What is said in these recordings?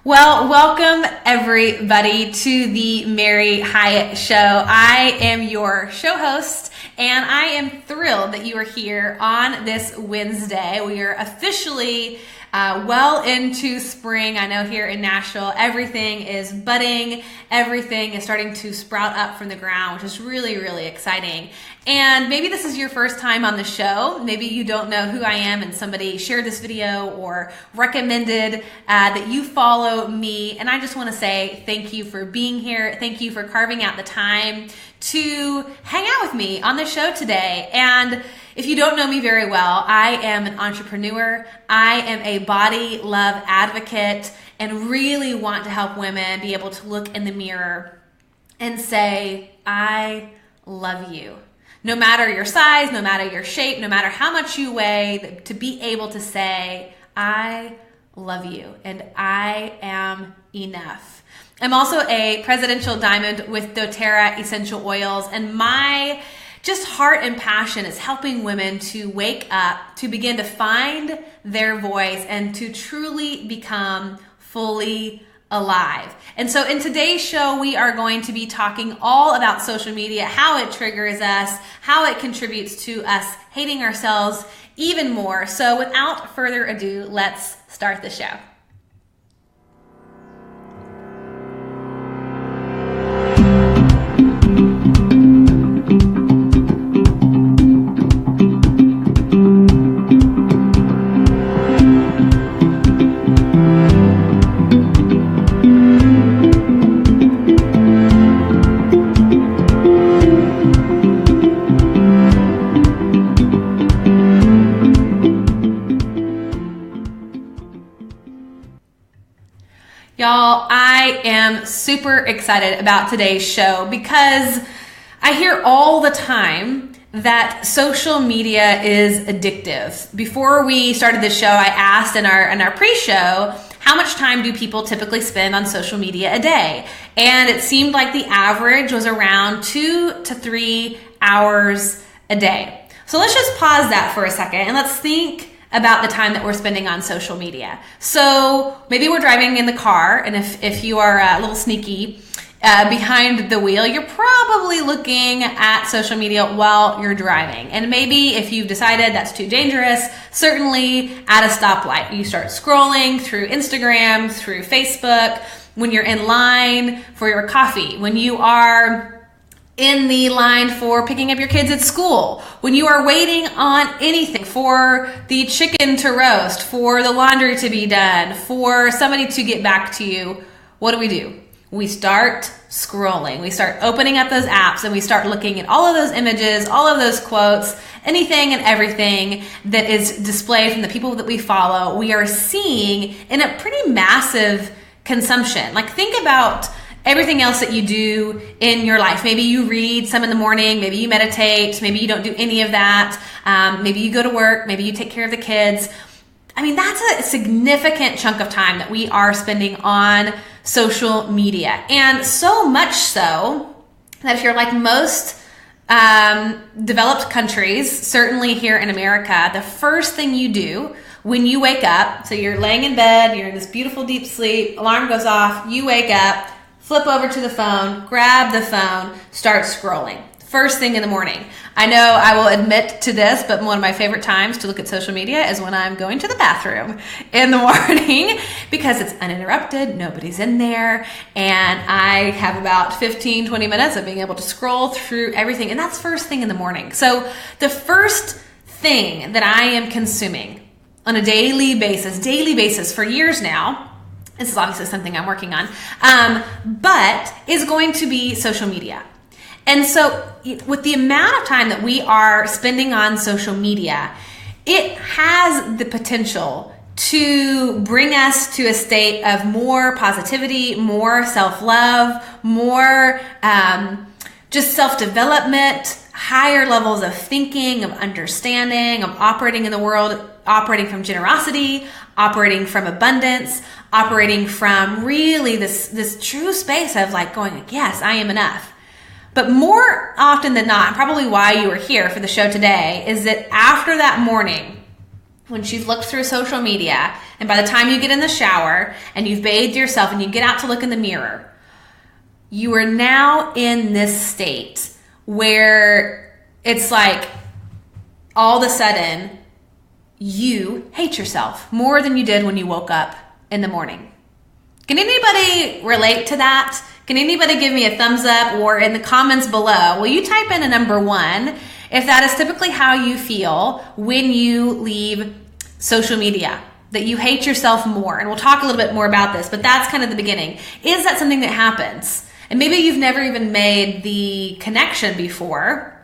Well, welcome everybody to the Mary Hyatt Show. I am your show host, and I am thrilled that you are here on this Wednesday. We are officially well into spring. I know here in Nashville, everything is budding. Everything is starting to sprout up from the ground, which is really, really exciting. And maybe this is your first time on the show. Maybe you don't know who I am and somebody shared this video or recommended that you follow me. And I just want to say thank you for being here. Thank you for carving out the time to hang out with me on the show today. And if you don't know me very well, I am an entrepreneur. I am a body love advocate and really want to help women be able to look in the mirror and say, I love you. No matter your size, no matter your shape, no matter how much you weigh, to be able to say, I love you and I am enough. I'm also a presidential diamond with doTERRA essential oils, and my just heart and passion is helping women to wake up, to begin to find their voice, and to truly become fully alive. And so in today's show, we are going to be talking all about social media, how it triggers us, how it contributes to us hating ourselves even more. So without further ado, let's start the show. Y'all, I am super excited about today's show because I hear all the time that social media is addictive. Before we started this show, I asked in our pre-show, how much time do people typically spend on social media a day? And it seemed like the average was around 2 to 3 hours a day. So let's just pause that for a second and let's think about the time that we're spending on social media. So maybe we're driving in the car, and if you are a little sneaky behind the wheel, you're probably looking at social media while you're driving. And maybe if you've decided that's too dangerous, certainly at a stoplight, you start scrolling through Instagram, through Facebook, when you're in line for your coffee, when you are in the line for picking up your kids at school, when you are waiting on anything, for the chicken to roast, for the laundry to be done, for somebody to get back to you, what do? We start scrolling. We start opening up those apps and we start looking at all of those images, all of those quotes, anything and everything that is displayed from the people that we follow. We are seeing in a pretty massive consumption. Like, think about everything else that you do in your life. Maybe you read some in the morning, maybe you meditate, maybe you don't do any of that. Maybe you go to work, maybe you take care of the kids. I mean, that's a significant chunk of time that we are spending on social media. And so much so that if you're like most developed countries, certainly here in America, the first thing you do when you wake up, so you're laying in bed, you're in this beautiful deep sleep, alarm goes off, you wake up, flip over to the phone, grab the phone, start scrolling. First thing in the morning. I know I will admit to this, but one of my favorite times to look at social media is when I'm going to the bathroom in the morning because it's uninterrupted, nobody's in there, and I have about 15, 20 minutes of being able to scroll through everything, and that's first thing in the morning. So the first thing that I am consuming on a daily basis for years now, this is obviously something I'm working on, but is going to be social media. And so with the amount of time that we are spending on social media, it has the potential to bring us to a state of more positivity, more self-love, more just self-development, higher levels of thinking, of understanding, of operating in the world, operating from generosity, operating from abundance, operating from really this true space of like going, yes, I am enough. But more often than not, probably why you are here for the show today, is that after that morning, when she's looked through social media, and by the time you get in the shower and you've bathed yourself and you get out to look in the mirror, you are now in this state where it's like all of a sudden you hate yourself more than you did when you woke up in the morning. Can anybody relate to that? Can anybody give me a thumbs up, or in the comments below, will you type in a number 1 if that is typically how you feel when you leave social media, that you hate yourself more? And we'll talk a little bit more about this, but that's kind of the beginning. Is that something that happens? And maybe you've never even made the connection before,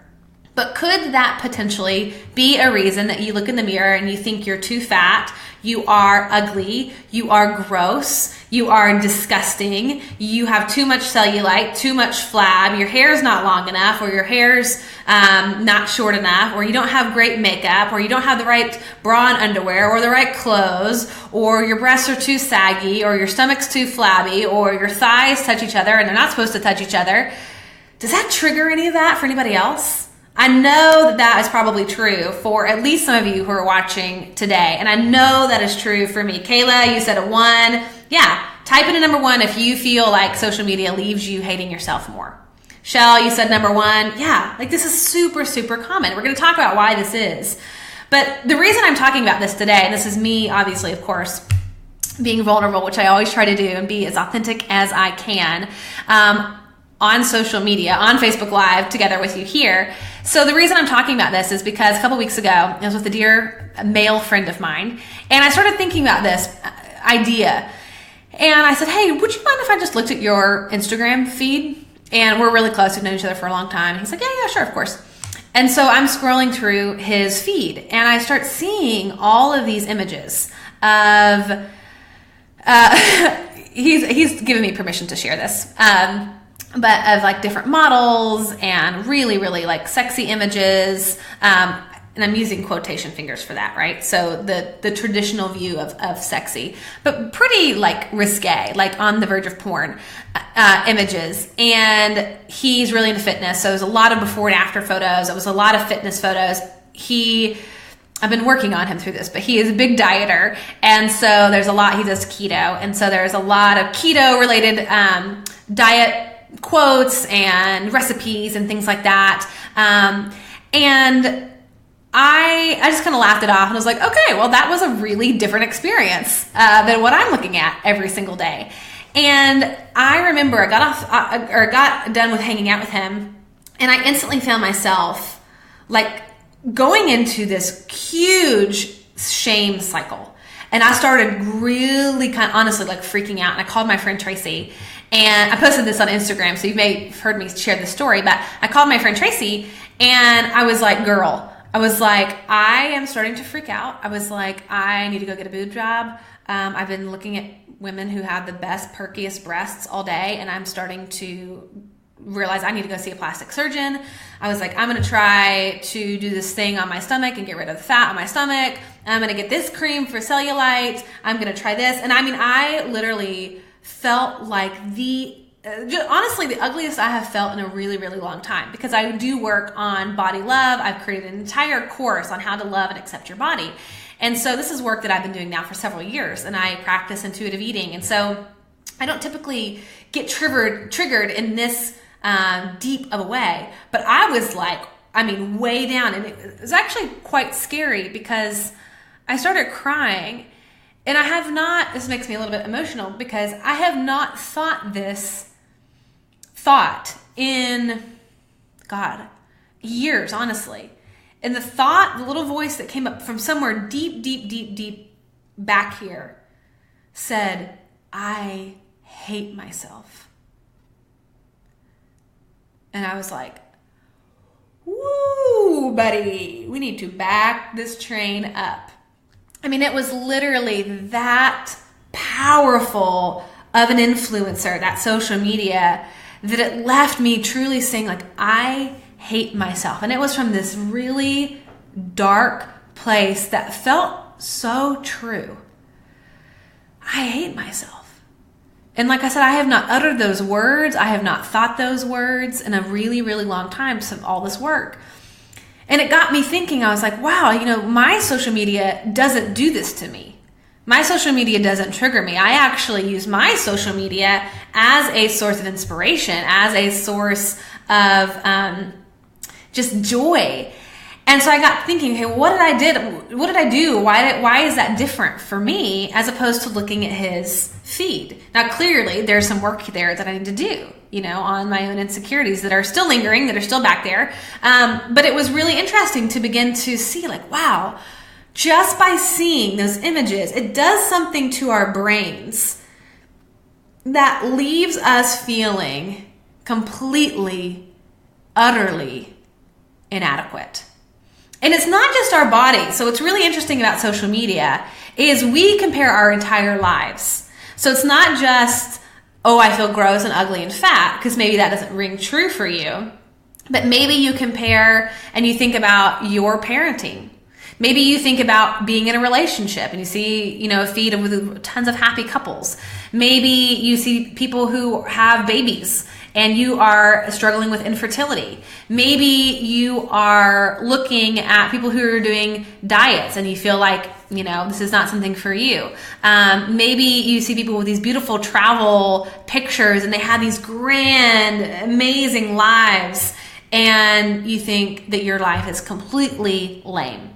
but could that potentially be a reason that you look in the mirror and you think you're too fat, you are ugly, you are gross, you are disgusting, you have too much cellulite, too much flab, your hair's not long enough, or your hair's not short enough, or you don't have great makeup, or you don't have the right bra and underwear, or the right clothes, or your breasts are too saggy, or your stomach's too flabby, or your thighs touch each other and they're not supposed to touch each other. Does that trigger any of that for anybody else? I know that is probably true for at least some of you who are watching today. And I know that is true for me. Kayla, you said a 1. Yeah, type in a number 1 if you feel like social media leaves you hating yourself more. Shell, you said number 1. Yeah, like this is super, super common. We're going to talk about why this is. But the reason I'm talking about this today, and this is me, obviously, of course, being vulnerable, which I always try to do and be as authentic as I can, on social media, on Facebook Live, together with you here. So the reason I'm talking about this is because a couple weeks ago, I was with a dear male friend of mine, and I started thinking about this idea. And I said, hey, would you mind if I just looked at your Instagram feed? And we're really close. We've known each other for a long time. He's like, yeah, sure, of course. And so I'm scrolling through his feed, and I start seeing all of these images of, he's given me permission to share this, but of like different models and really, really like sexy images. And I'm using quotation fingers for that, right? So the traditional view of sexy, but pretty like risque, like on the verge of porn images. And he's really into fitness. So there's a lot of before and after photos. It was a lot of fitness photos. I've been working on him through this, but he is a big dieter. And so there's a lot, he does keto. And so there's a lot of keto related diet quotes and recipes and things like that. And I just kind of laughed it off and was like, okay, well, that was a really different experience than what I'm looking at every single day. And I remember I got done with hanging out with him, and I instantly found myself like going into this huge shame cycle. And I started really kind of honestly like freaking out. And I called my friend Tracy, and I posted this on Instagram, so you may have heard me share this story, but I called my friend Tracy, and I was like, girl, I am starting to freak out. I was like, I need to go get a boob job. I've been looking at women who have the best, perkiest breasts all day, and I'm starting to realize I need to go see a plastic surgeon. I was like, I'm going to try to do this thing on my stomach and get rid of the fat on my stomach. I'm going to get this cream for cellulite. I'm going to try this. And I mean, I literally felt like honestly, the ugliest I have felt in a really, really long time, because I do work on body love. I've created an entire course on how to love and accept your body. And so this is work that I've been doing now for several years, and I practice intuitive eating. And so I don't typically get triggered in this deep of a way, but I was like, I mean, way down. And it was actually quite scary because I started crying, and this makes me a little bit emotional, because I have not thought this thought in, God, years, honestly. And the little voice that came up from somewhere deep, deep, deep, deep back here said, I hate myself. And I was like, woo, buddy, we need to back this train up. I mean, it was literally that powerful of an influencer, that social media, that it left me truly saying, like, I hate myself. And it was from this really dark place that felt so true. I hate myself. And like I said, I have not uttered those words. I have not thought those words in a really, really long time, so all this work. And it got me thinking, I was like, wow, my social media doesn't do this to me. My social media doesn't trigger me. I actually use my social media as a source of inspiration, as a source of just joy. And so I got thinking, hey, what did I do? Why is that different for me as opposed to looking at his feed? Now, clearly there's some work there that I need to do, on my own insecurities that are still lingering, that are still back there. But it was really interesting to begin to see, like, wow, just by seeing those images, it does something to our brains that leaves us feeling completely, utterly inadequate. And it's not just our body. So what's really interesting about social media is we compare our entire lives. So it's not just, oh, I feel gross and ugly and fat, because maybe that doesn't ring true for you. But maybe you compare and you think about your parenting. Maybe you think about being in a relationship and you see, a feed with tons of happy couples. Maybe you see people who have babies and you are struggling with infertility. Maybe you are looking at people who are doing diets and you feel like, this is not something for you. Maybe you see people with these beautiful travel pictures and they have these grand, amazing lives, and you think that your life is completely lame.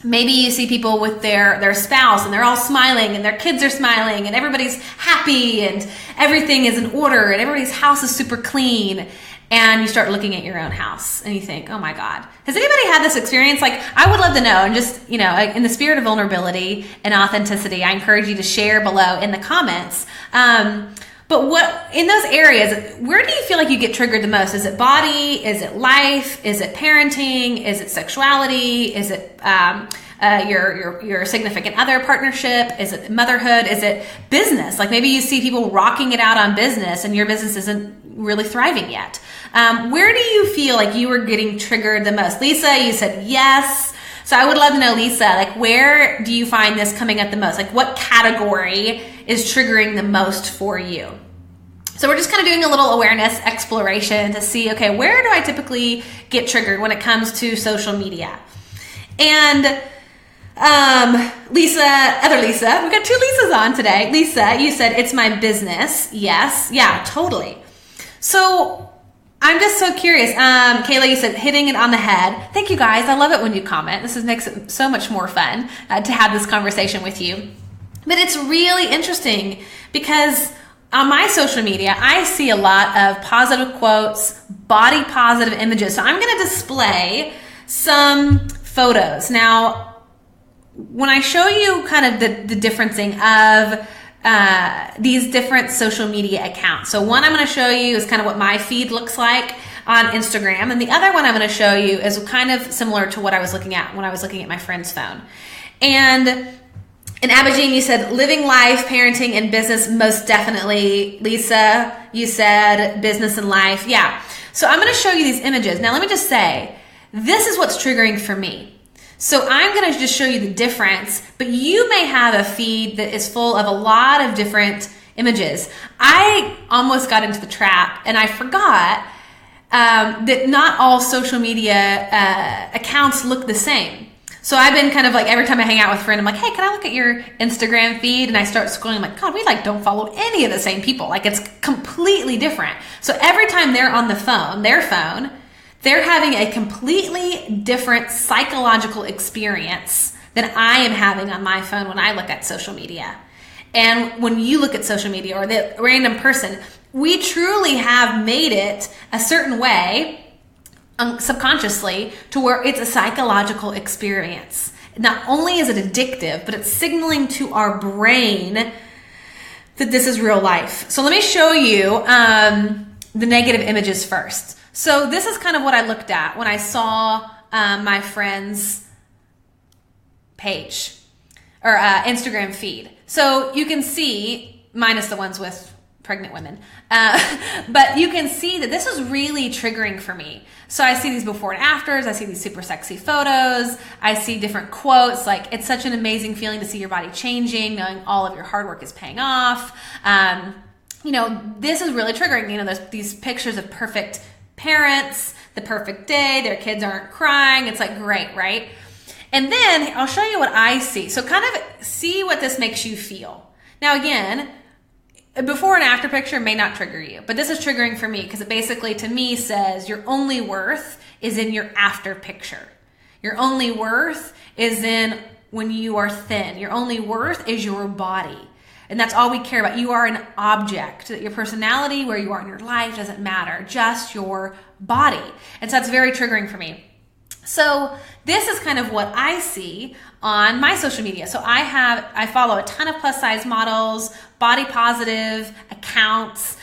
Maybe you see people with their spouse and they're all smiling and their kids are smiling and everybody's happy and everything is in order and everybody's house is super clean, and you start looking at your own house and you think, oh my God, has anybody had this experience? Like, I would love to know. And just, in the spirit of vulnerability and authenticity, I encourage you to share below in the comments. But what, in those areas, where do you feel like you get triggered the most? Is it body? Is it life? Is it parenting? Is it sexuality? Is it your significant other partnership? Is it motherhood? Is it business? Like maybe you see people rocking it out on business and your business isn't really thriving yet. Where do you feel like you were getting triggered the most? Lisa, you said yes. So I would love to know, Lisa, like where do you find this coming up the most? Like what category is triggering the most for you? So we're just kind of doing a little awareness exploration to see, okay, where do I typically get triggered when it comes to social media? And Lisa, other Lisa, we've got two Lisas on today. Lisa, you said it's my business. Yes. Yeah, totally. So I'm just so curious. Kayla, you said hitting it on the head. Thank you guys. I love it when you comment. This makes it so much more fun to have this conversation with you. But it's really interesting because on my social media, I see a lot of positive quotes, body positive images. So I'm going to display some photos. Now, when I show you kind of the differencing of these different social media accounts. So one I'm going to show you is kind of what my feed looks like on Instagram. And the other one I'm going to show you is kind of similar to what I was looking at when I was looking at my friend's phone. And Abhijit, you said living life, parenting, and business, most definitely. Lisa, you said business and life. Yeah. So I'm going to show you these images. Now, let me just say, this is what's triggering for me. So I'm going to just show you the difference, but you may have a feed that is full of a lot of different images. I almost got into the trap and I forgot that not all social media accounts look the same. So I've been kind of like, every time I hang out with a friend, I'm like, hey, can I look at your Instagram feed? And I start scrolling, I'm like, God, we like don't follow any of the same people. Like it's completely different. So every time they're on the phone, they're having a completely different psychological experience than I am having on my phone when I look at social media. And when you look at social media or the random person, we truly have made it a certain way subconsciously to where it's a psychological experience. Not only is it addictive, but it's signaling to our brain that this is real life. So let me show you the negative images first. So this is kind of what I looked at when I saw my friend's page or Instagram feed. So you can see, minus the ones with pregnant women, but you can see that this is really triggering for me. So I see these before and afters. I see these super sexy photos. I see different quotes like, it's such an amazing feeling to see your body changing, knowing all of your hard work is paying off. This is really triggering. There's these pictures of perfect parents, the perfect day, their kids aren't crying. It's like, great, right? And then I'll show you what I see. So kind of see what this makes you feel. Now again, before and after picture may not trigger you, but this is triggering for me because it basically to me says your only worth is in your after picture. Your only worth is in when you are thin. Your only worth is your body. And that's all we care about. You are an object. Your personality, where you are in your life doesn't matter, just your body. And so that's very triggering for me. So this is kind of what I see on my social media. So I follow a ton of plus size models, body positive accounts,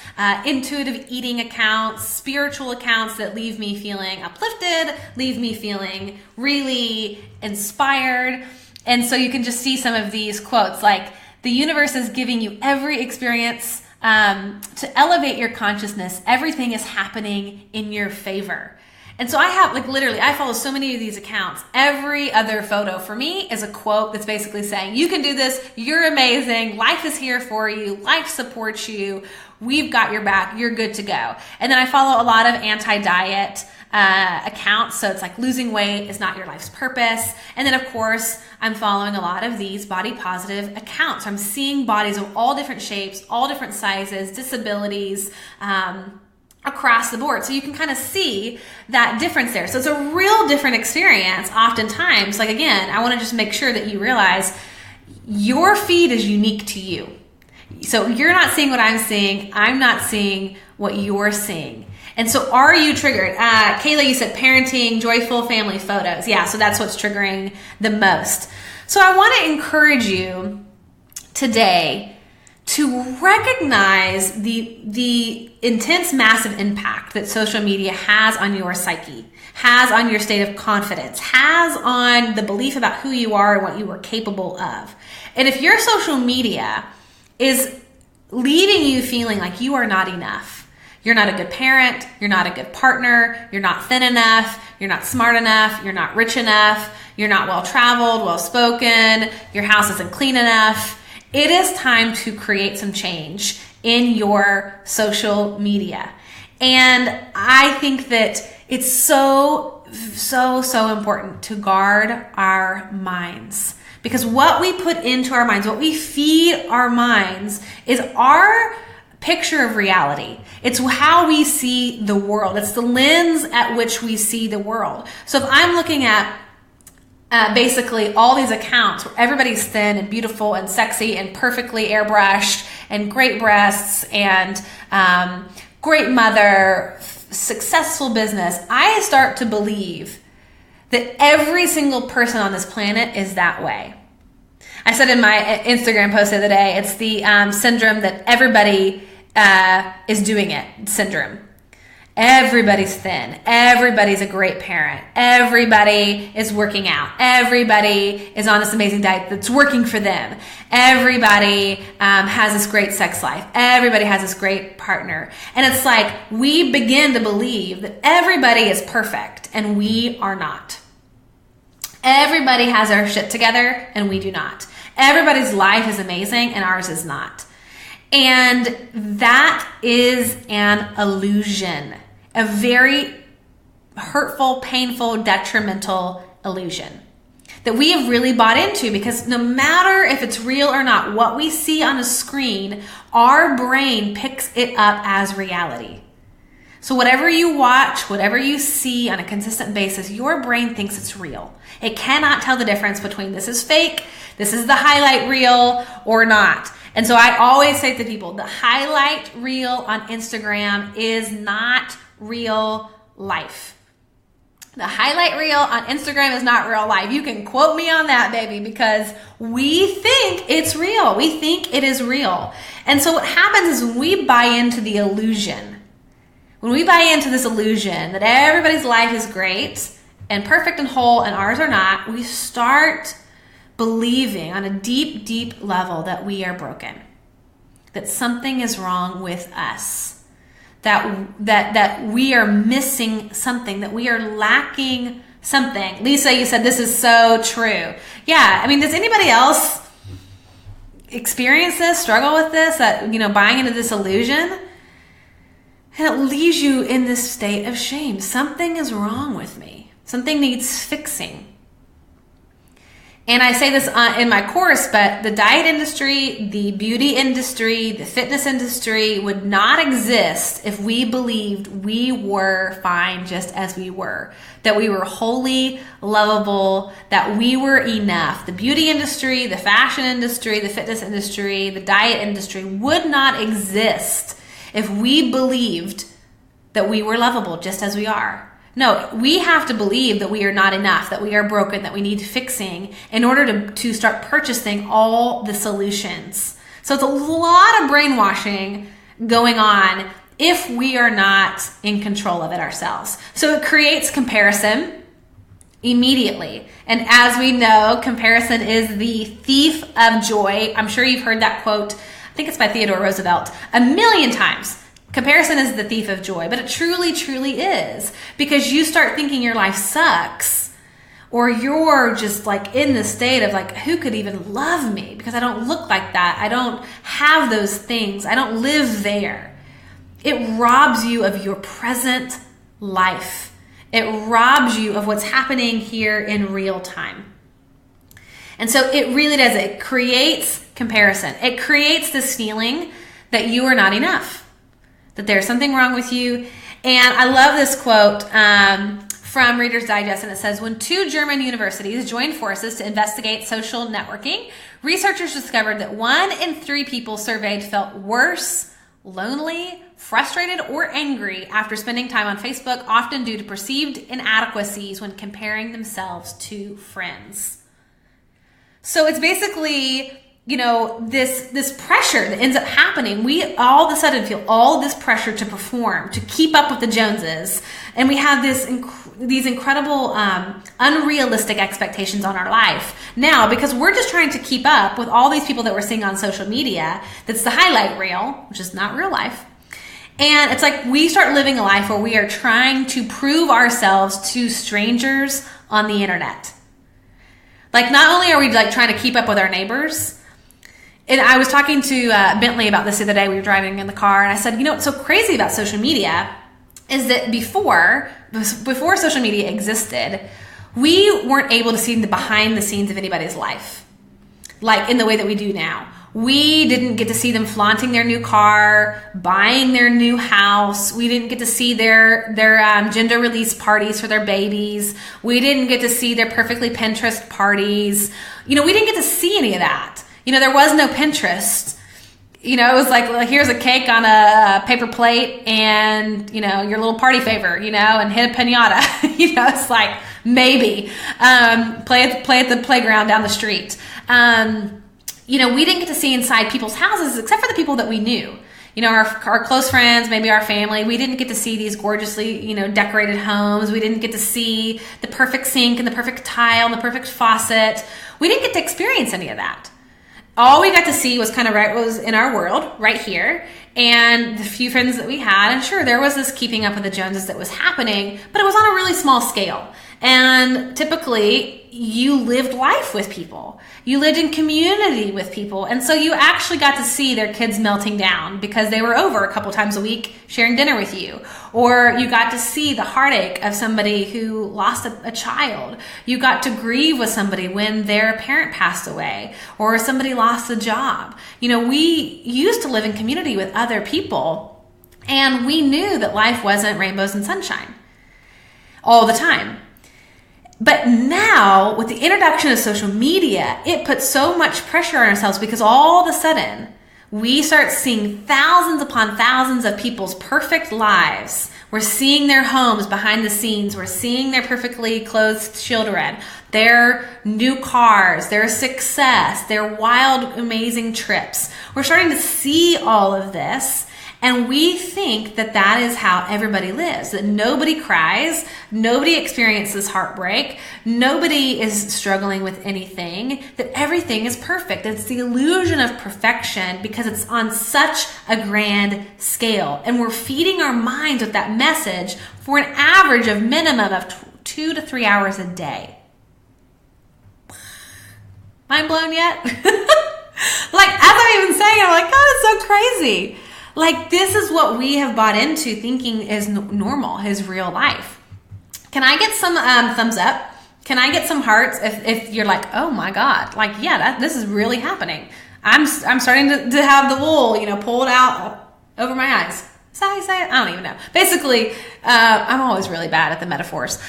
intuitive eating accounts, spiritual accounts that leave me feeling uplifted, leave me feeling really inspired. And so you can just see some of these quotes like, the universe is giving you every experience to elevate your consciousness. Everything is happening in your favor. And so I have I follow so many of these accounts. Every other photo for me is a quote that's basically saying, you can do this. You're amazing. Life is here for you. Life supports you. We've got your back. You're good to go. And then I follow a lot of anti-diet accounts. So it's like losing weight is not your life's purpose. And then of course, I'm following a lot of these body positive accounts. I'm seeing bodies of all different shapes, all different sizes, disabilities, across the board. So you can kind of see that difference there. So it's a real different experience oftentimes. Like again, I want to just make sure that you realize your feed is unique to you. So you're not seeing what I'm seeing. I'm not seeing what you're seeing. And so are you triggered? Kayla, you said parenting, joyful family photos. Yeah, so that's what's triggering the most. So I want to encourage you today to recognize the intense, massive impact that social media has on your psyche, has on your state of confidence, has on the belief about who you are and what you are capable of. And if your social media is leaving you feeling like you are not enough, you're not a good parent, you're not a good partner, you're not thin enough, you're not smart enough, you're not rich enough, you're not well-traveled, well-spoken, your house isn't clean enough, it is time to create some change in your social media. And I think that it's so important to guard our minds. Because what we put into our minds, what we feed our minds is our picture of reality. It's how we see the world. It's the lens at which we see the world. So if I'm looking at basically all these accounts where everybody's thin and beautiful and sexy and perfectly airbrushed and great breasts and great mother, successful business, I start to believe that every single person on this planet is that way. I said in my Instagram post the other day, it's the syndrome that everybody is doing it syndrome. Everybody's thin. Everybody's a great parent. Everybody is working out. Everybody is on this amazing diet that's working for them. Everybody has this great sex life. Everybody has this great partner. And it's like we begin to believe that everybody is perfect and we are not. Everybody has their shit together and we do not. Everybody's life is amazing and ours is not. And that is an illusion, a very hurtful, painful, detrimental illusion that we have really bought into, because no matter if it's real or not, what we see on a screen, our brain picks it up as reality. So whatever you watch, whatever you see on a consistent basis, your brain thinks it's real. It cannot tell the difference between this is fake, this is the highlight reel, or not. And so I always say to people, the highlight reel on Instagram is not real life. The highlight reel on Instagram is not real life. You can quote me on that, baby, because we think it's real. We think it is real. And so what happens is when we buy into the illusion, when we buy into this illusion that everybody's life is great and perfect and whole and ours are not, we start believing on a deep, deep level that we are broken, that something is wrong with us, that we are missing something, that we are lacking something. Lisa, you said this is so true. Yeah, I mean, does anybody else experience this, struggle with this, that, buying into this illusion? And it leaves you in this state of shame. Something is wrong with me. Something needs fixing. And I say this in my course, but the diet industry, the beauty industry, the fitness industry would not exist if we believed we were fine just as we were, that we were wholly lovable, that we were enough. The beauty industry, the fashion industry, the fitness industry, the diet industry would not exist if we believed that we were lovable just as we are. No, we have to believe that we are not enough, that we are broken, that we need fixing in order to start purchasing all the solutions. So it's a lot of brainwashing going on if we are not in control of it ourselves. So it creates comparison immediately. And as we know, comparison is the thief of joy. I'm sure you've heard that quote. I think it's by Theodore Roosevelt a million times. Comparison is the thief of joy, but it truly, truly is, because you start thinking your life sucks, or you're just like in the state of like, who could even love me because I don't look like that. I don't have those things. I don't live there. It robs you of your present life. It robs you of what's happening here in real time. And so it really does. It creates comparison. It creates this feeling that you are not enough, that there's something wrong with you. And I love this quote from Reader's Digest, and it says, when two German universities joined forces to investigate social networking, researchers discovered that 1 in 3 people surveyed felt worse, lonely, frustrated, or angry after spending time on Facebook, often due to perceived inadequacies when comparing themselves to friends. So it's basically, you know, this pressure that ends up happening. We all of a sudden feel all this pressure to perform, to keep up with the Joneses. And we have these incredible, unrealistic expectations on our life now, because we're just trying to keep up with all these people that we're seeing on social media. That's the highlight reel, which is not real life. And it's like we start living a life where we are trying to prove ourselves to strangers on the internet. Like, not only are we like trying to keep up with our neighbors, and I was talking to Bentley about this the other day. We were driving in the car, and I said, you know, what's so crazy about social media is that before social media existed, we weren't able to see the behind the scenes of anybody's life, like in the way that we do now. We didn't get to see them flaunting their new car, buying their new house. We didn't get to see their gender release parties for their babies. We didn't get to see their perfectly Pinterest parties. You know, we didn't get to see any of that. You know, there was no Pinterest. You know, it was like, well, here's a cake on a paper plate and, you know, your little party favor, you know, and hit a piñata. You know, it's like, maybe. Play at the playground down the street. You know, we didn't get to see inside people's houses except for the people that we knew. You know, our close friends, maybe our family. We didn't get to see these gorgeously, you know, decorated homes. We didn't get to see the perfect sink and the perfect tile and the perfect faucet. We didn't get to experience any of that. All we got to see was kind of right what was in our world right here, and the few friends that we had. And sure, there was this keeping up with the Joneses that was happening, but it was on a really small scale. And typically, you lived life with people. You lived in community with people. And so you actually got to see their kids melting down because they were over a couple times a week sharing dinner with you. Or you got to see the heartache of somebody who lost a child. You got to grieve with somebody when their parent passed away or somebody lost a job. You know, we used to live in community with other people, and we knew that life wasn't rainbows and sunshine all the time. But now, with the introduction of social media, it puts so much pressure on ourselves because all of a sudden, we start seeing thousands upon thousands of people's perfect lives. We're seeing their homes behind the scenes. We're seeing their perfectly clothed children, their new cars, their success, their wild, amazing trips. We're starting to see all of this. And we think that that is how everybody lives, that nobody cries, nobody experiences heartbreak, nobody is struggling with anything, that everything is perfect. It's the illusion of perfection because it's on such a grand scale. And we're feeding our minds with that message for an average of minimum of 2 to 3 hours a day. Mind blown yet? Like, as I'm even saying, I'm like, God, it's so crazy. Like, this is what we have bought into thinking is normal, is real life. Can I get some thumbs up? Can I get some hearts if you're like, oh my God, like, yeah, this is really happening. I'm starting to have the wool, pulled out over my eyes. Is that how you say it? I don't even know. Basically, I'm always really bad at the metaphors.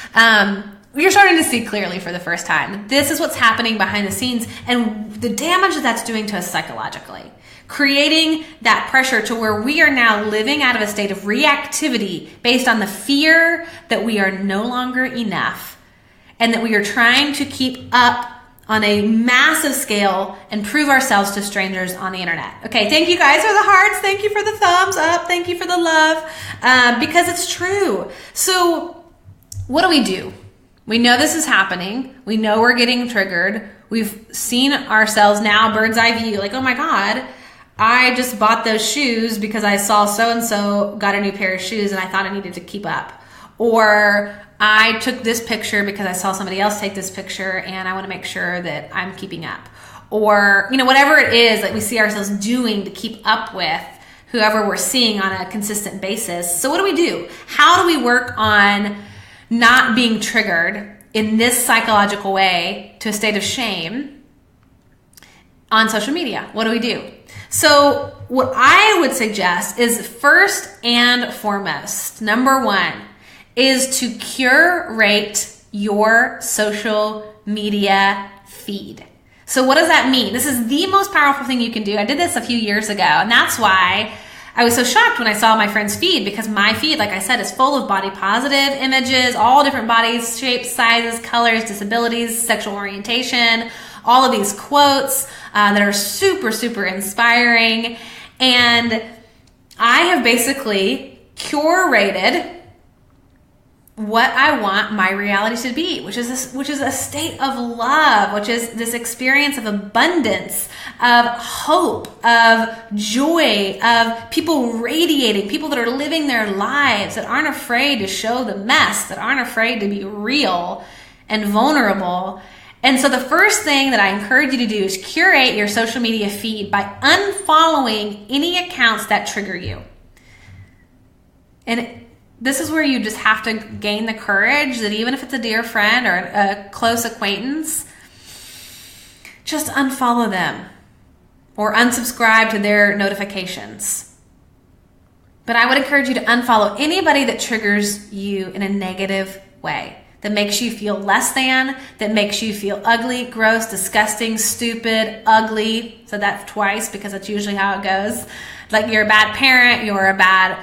You're starting to see clearly for the first time. This is what's happening behind the scenes and the damage that that's doing to us psychologically. Creating that pressure to where we are now living out of a state of reactivity based on the fear that we are no longer enough and that we are trying to keep up on a massive scale and prove ourselves to strangers on the internet. Okay, thank you guys for the hearts. Thank you for the thumbs up. Thank you for the love, because it's true. So what do? We know this is happening. We know we're getting triggered. We've seen ourselves now, bird's eye view, like, oh my God, I just bought those shoes because I saw so-and-so got a new pair of shoes and I thought I needed to keep up. Or I took this picture because I saw somebody else take this picture and I want to make sure that I'm keeping up. Or, whatever it is that we see ourselves doing to keep up with whoever we're seeing on a consistent basis. So what do? How do we work on not being triggered in this psychological way to a state of shame on social media? What do? So what I would suggest is, first and foremost, number one, is to curate your social media feed. So what does that mean? This is the most powerful thing you can do. I did this a few years ago, and that's why I was so shocked when I saw my friend's feed, because my feed, like I said, is full of body positive images, all different bodies, shapes, sizes, colors, disabilities, sexual orientation, all of these quotes that are super, super inspiring. And I have basically curated what I want my reality to be, which is a state of love, which is this experience of abundance, of hope, of joy, of people radiating, people that are living their lives, that aren't afraid to show the mess, that aren't afraid to be real and vulnerable. And so the first thing that I encourage you to do is curate your social media feed by unfollowing any accounts that trigger you. And this is where you just have to gain the courage that even if it's a dear friend or a close acquaintance, just unfollow them or unsubscribe to their notifications. But I would encourage you to unfollow anybody that triggers you in a negative way, that makes you feel less than, that makes you feel ugly, gross, disgusting, stupid, ugly. So that's twice, because that's usually how it goes. Like, you're a bad parent, you're a bad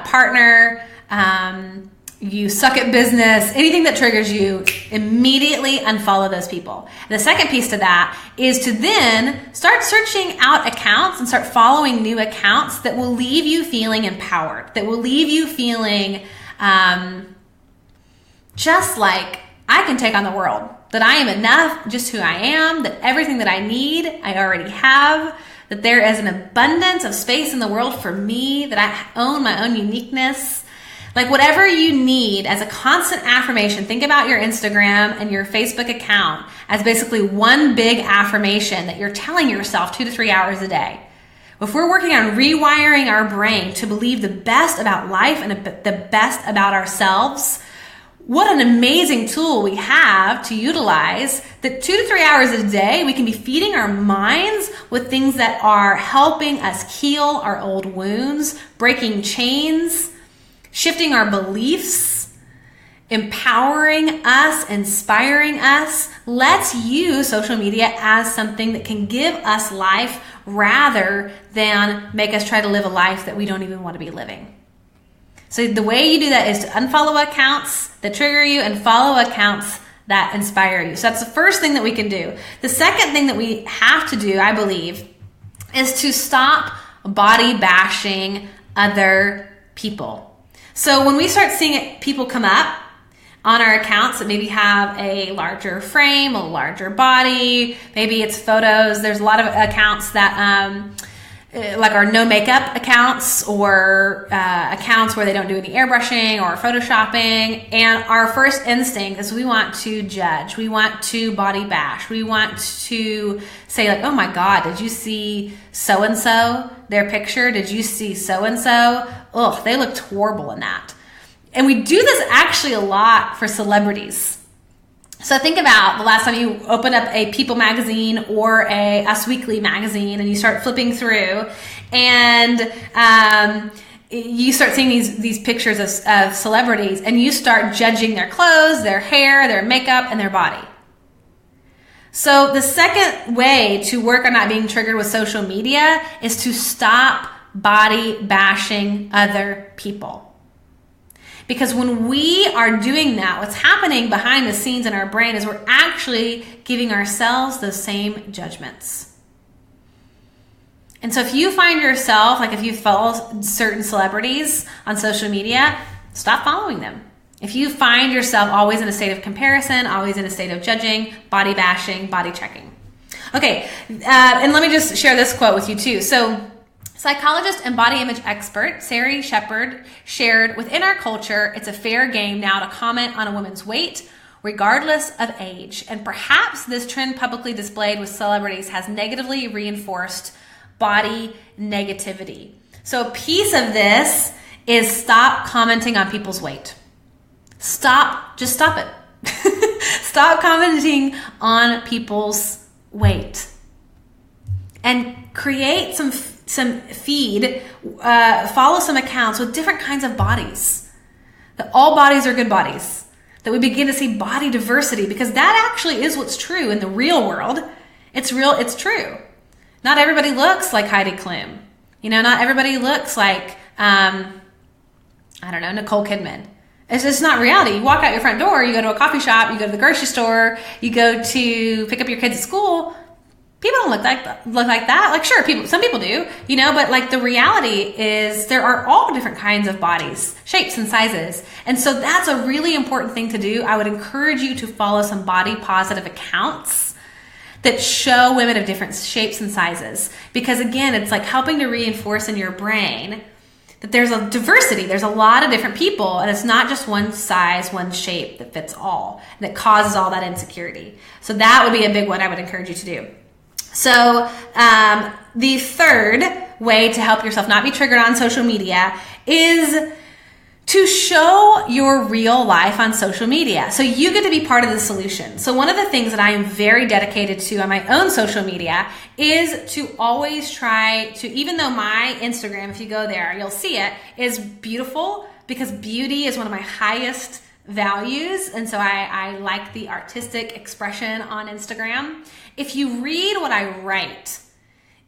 partner, you suck at business, anything that triggers you, immediately unfollow those people. And the second piece to that is to then start searching out accounts and start following new accounts that will leave you feeling empowered, that will leave you feeling just like, I can take on the world, that I am enough just who I am, that everything that I need, I already have, that there is an abundance of space in the world for me, that I own my own uniqueness. Like, whatever you need as a constant affirmation, think about your Instagram and your Facebook account as basically one big affirmation that you're telling yourself 2 to 3 hours a day. If we're working on rewiring our brain to believe the best about life and the best about ourselves, what an amazing tool we have to utilize, that 2 to 3 hours a day we can be feeding our minds with things that are helping us heal our old wounds, breaking chains, shifting our beliefs, empowering us, inspiring us. Let's use social media as something that can give us life rather than make us try to live a life that we don't even want to be living. So the way you do that is to unfollow accounts that trigger you and follow accounts that inspire you. So that's the first thing that we can do. The second thing that we have to do, I believe, is to stop body bashing other people. So when we start seeing people come up on our accounts that maybe have a larger frame, a larger body, maybe it's photos. There's a lot of accounts that like our no makeup accounts, or accounts where they don't do any airbrushing or photoshopping. And our first instinct is we want to judge. We want to body bash. We want to say like, oh my God, did you see so-and-so, their picture? Did you see so-and-so? Ugh, they looked horrible in that. And we do this actually a lot for celebrities. So think about the last time you open up a People magazine or a Us Weekly magazine and you start flipping through, and you start seeing these pictures of celebrities, and you start judging their clothes, their hair, their makeup, and their body. So the second way to work on not being triggered with social media is to stop body bashing other people. Because when we are doing that, what's happening behind the scenes in our brain is we're actually giving ourselves those same judgments. And so if you find yourself, like if you follow certain celebrities on social media, stop following them. If you find yourself always in a state of comparison, always in a state of judging, body bashing, body checking. Okay, and let me just share this quote with you too. So, psychologist and body image expert Sari Shepard shared, within our culture, it's a fair game now to comment on a woman's weight, regardless of age. And perhaps this trend publicly displayed with celebrities has negatively reinforced body negativity. So a piece of this is stop commenting on people's weight. Just stop it. Stop commenting on people's weight. And create some feed, follow some accounts with different kinds of bodies. That all bodies are good bodies. That we begin to see body diversity, because that actually is what's true in the real world. It's true. Not everybody looks like Heidi Klum. Not everybody looks like, Nicole Kidman. It's just not reality. You walk out your front door, you go to a coffee shop, you go to the grocery store, you go to pick up your kids at school. People don't look like that. Like, sure, some people do, but like the reality is there are all different kinds of bodies, shapes and sizes. And so that's a really important thing to do. I would encourage you to follow some body positive accounts that show women of different shapes and sizes. Because again, it's like helping to reinforce in your brain that there's a diversity. There's a lot of different people, and it's not just one size, one shape that fits all, that causes all that insecurity. So that would be a big one I would encourage you to do. So the third way to help yourself not be triggered on social media is to show your real life on social media. So you get to be part of the solution. So one of the things that I am very dedicated to on my own social media is to always try to, even though my Instagram, if you go there, you'll see it, is beautiful, because beauty is one of my highest values. And so I like the artistic expression on Instagram. If you read what I write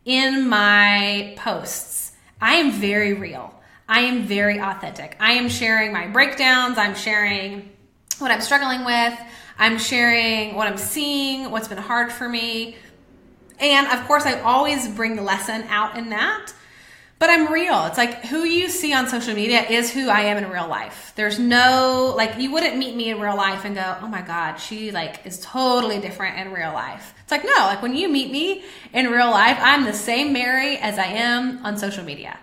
in my posts, I am very real. I am very authentic. I am sharing my breakdowns. I'm sharing what I'm struggling with. I'm sharing what I'm seeing, what's been hard for me. And of course, I always bring the lesson out in that. But I'm real. It's like who you see on social media is who I am in real life. There's no, like, you wouldn't meet me in real life and go, oh my God, she like is totally different in real life. It's like, no, like when you meet me in real life, I'm the same Mary as I am on social media.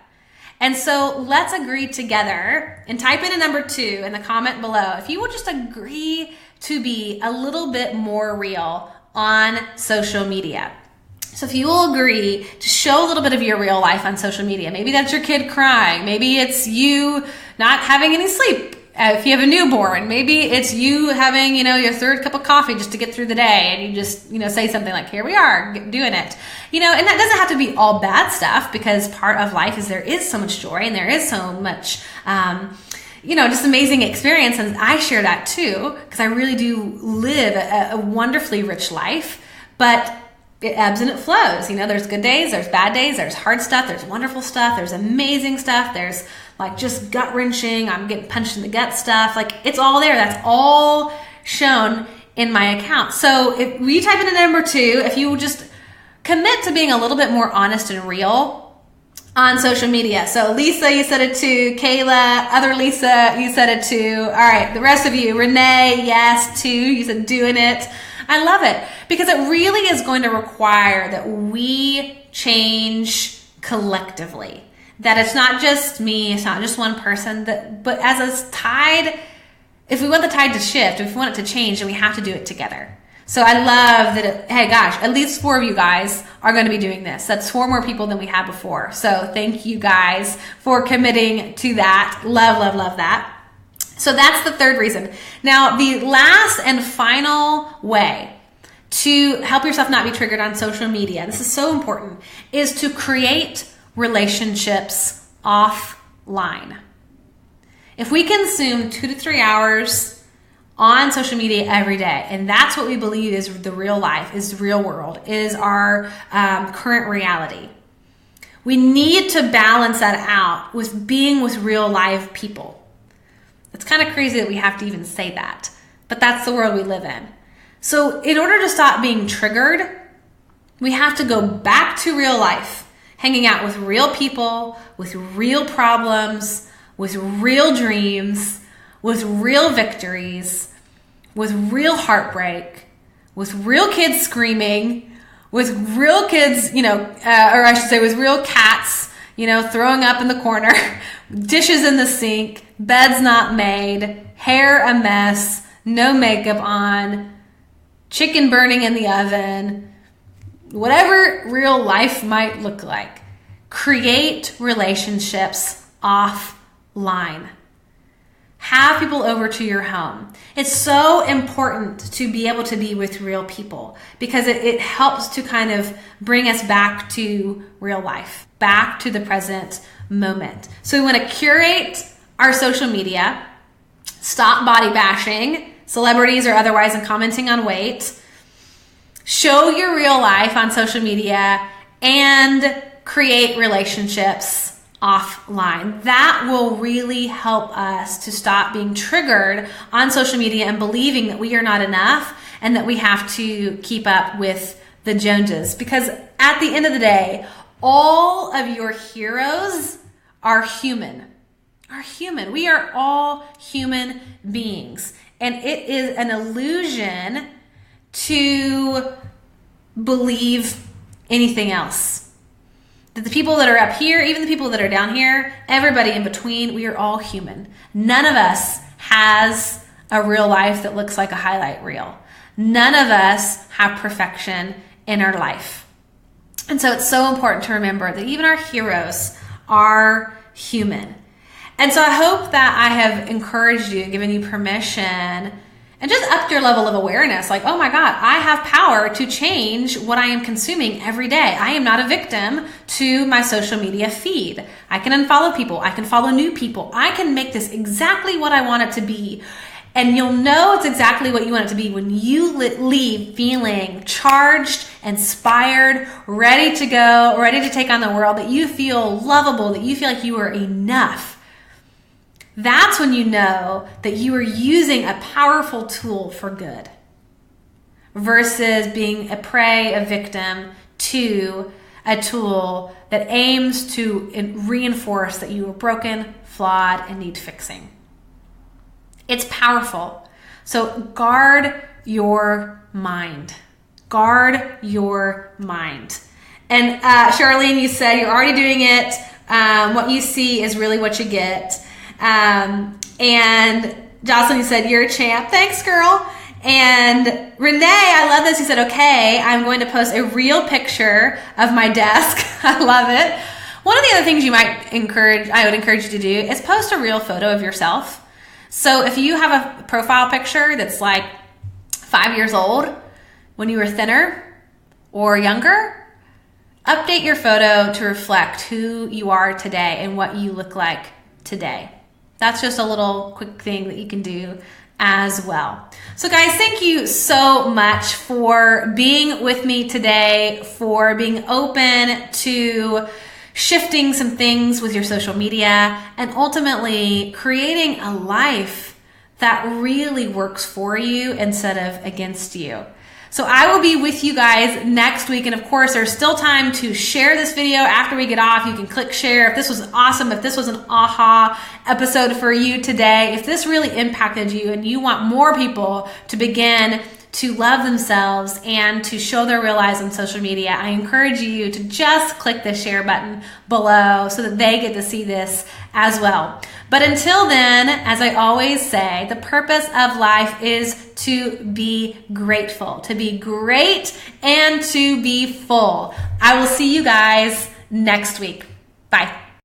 And so let's agree together and type in a number 2 in the comment below. If you will just agree to be a little bit more real on social media. So if you will agree to show a little bit of your real life on social media, maybe that's your kid crying. Maybe it's you not having any sleep if you have a newborn. Maybe it's you having, your third cup of coffee just to get through the day, and you just, say something like, here we are doing it. And that doesn't have to be all bad stuff, because part of life is there is so much joy and there is so much, just amazing experience. And I share that too, because I really do live a wonderfully rich life, but it ebbs and it flows. There's good days, there's bad days, there's hard stuff, there's wonderful stuff, there's amazing stuff, there's like just gut wrenching, I'm getting punched in the gut stuff. Like, it's all there. That's all shown in my account. So if you type in a number 2, if you just commit to being a little bit more honest and real on social media. So Lisa, you said it too. Kayla, other Lisa, you said it too. All right, the rest of you, Renee, yes, too. You said doing it. I love it, because it really is going to require that we change collectively. That it's not just me, it's not just one person, but as a tide, if we want the tide to shift, if we want it to change, then we have to do it together. So I love that, hey gosh, at least 4 of you guys are going to be doing this. That's 4 more people than we had before. So thank you guys for committing to that. Love, love, love that. So that's the third reason. Now, the last and final way to help yourself not be triggered on social media, this is so important, is to create relationships offline. If we consume 2 to 3 hours on social media every day, and that's what we believe is the real life, is the real world, is our current reality, we need to balance that out with being with real live people. It's kind of crazy that we have to even say that, but that's the world we live in. So in order to stop being triggered, we have to go back to real life, hanging out with real people, with real problems, with real dreams, with real victories, with real heartbreak, with real kids screaming, with real kids, or I should say with real cats, throwing up in the corner, dishes in the sink, beds not made, hair a mess, no makeup on, chicken burning in the oven, whatever real life might look like. Create relationships offline. Have people over to your home. It's so important to be able to be with real people because it helps to kind of bring us back to real life, back to the present moment. So we want to curate our social media, stop body bashing, celebrities or otherwise, and commenting on weight, show your real life on social media, and create relationships offline. That will really help us to stop being triggered on social media and believing that we are not enough and that we have to keep up with the Joneses. Because at the end of the day, all of your heroes are human. We are all human beings. And it is an illusion to believe anything else. That the people that are up here, even the people that are down here, everybody in between, we are all human. None of us has a real life that looks like a highlight reel. None of us have perfection in our life. And so it's so important to remember that even our heroes are human. And so I hope that I have encouraged you, given you permission, and just upped your level of awareness. Like, oh my God, I have power to change what I am consuming every day. I am not a victim to my social media feed. I can unfollow people. I can follow new people. I can make this exactly what I want it to be. And you'll know it's exactly what you want it to be when you leave feeling charged, inspired, ready to go, ready to take on the world, that you feel lovable, that you feel like you are enough. That's when you know that you are using a powerful tool for good versus being a prey, a victim to a tool that aims to reinforce that you are broken, flawed, and need fixing. It's powerful. So guard your mind. Guard your mind. And Charlene, you said you're already doing it. What you see is really what you get. And Jocelyn, you said, you're a champ. Thanks, girl. And Renee, I love this. You said, okay, I'm going to post a real picture of my desk. I love it. One of the other things I would encourage you to do is post a real photo of yourself. So if you have a profile picture that's like 5 years old, when you were thinner or younger, update your photo to reflect who you are today and what you look like today. That's just a little quick thing that you can do as well. So guys, thank you so much for being with me today, for being open to shifting some things with your social media and ultimately creating a life that really works for you instead of against you. So I will be with you guys next week. And of course, there's still time to share this video after we get off. You can click share. If this was awesome, if this was an aha episode for you today, if this really impacted you and you want more people to begin to love themselves and to show their real lives on social media, I encourage you to just click the share button below so that they get to see this as well. But until then, as I always say, the purpose of life is to be grateful, to be great, and to be full. I will see you guys next week. Bye.